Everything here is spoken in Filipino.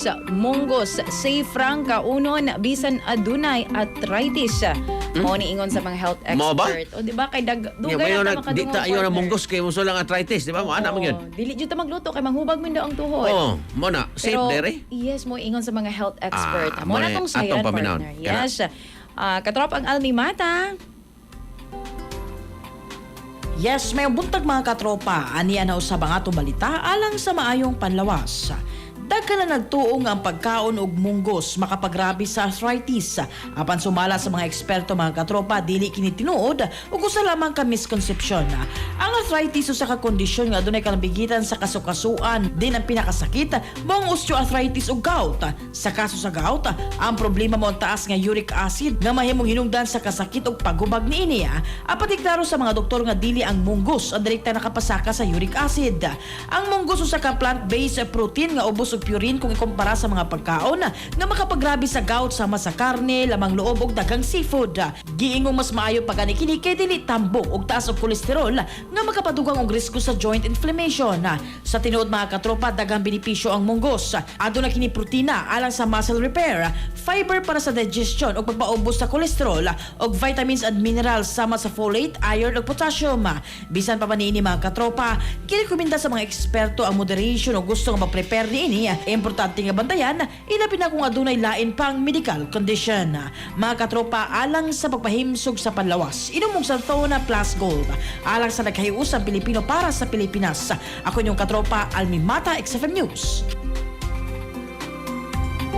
Sa munggos say Franca unon bisan adunay arthritis mo ni ingon sa mga health Mao ba? expert. O di ba kay Yung dugay mayo na na di ta ayo na munggos kay mo lang arthritis, di ba? Mo anak mo yun. Dili jud ta magluto kay manghubag man daw ang tuhod. Oh, mo na safe Pero, dere. yes, mo ingon sa mga health expert. Ah, Mo na mo tong atong sayan paminaw. partner. Yes. Katrop ang Almimata. Yes, may buntag mga katropa, aniya na usab ang atong balita alang sa maayong panlawas. Daghan na nagtuong ang pagkaon og munggos makapagrabi sa arthritis. Apan sumala sa mga eksperto mga katropa, dili kini tinuod ug usa lamang ka misconception. Ang arthritis usa ka kondisyon nga adunay kalabigitan sa kasukasuan, din ang pinakasakit mao ang osteoarthritis ug gout. Sa kaso sa gout, ang problema mo ang taas nga uric acid nga mahimong hinungdan sa kasakit ug paghubag niini. Apan klaro sa mga doktor nga dili ang munggos ang direkta nakapasaka sa uric acid. Ang munggos usa ka plant-based protein nga ubos purine kung ikumpara sa mga pagkaon nga makapagrabi sa gout sama sa karne, lamang loob ug daghang seafood. Giingong mas maayo pagani kini kay dili tambok ug taas og kolesterol nga makapadugang og risgo sa joint inflammation. Sa tinuod mga katropa, daghang benepisyo ang munggos. Aduna kini protina alang sa muscle repair, fiber para sa digestion ug pagpaubos sa kolesterol ug vitamins and minerals sama sa folate, iron ug potassium. Bisan pa man niini mga katropa, kirekomenda sa mga eksperto ang moderation ug gusto nga ma-prepare niini. Importante nga bantayan, ilapin na kung adunay lain pang medical condition. Mga katropa, alang sa pagpahimsog sa panlawas, inumong Santona Plus Gold. Alang sa nagkahiusang Pilipino para sa Pilipinas. Ako inyong katropa, Almimata, XFM News.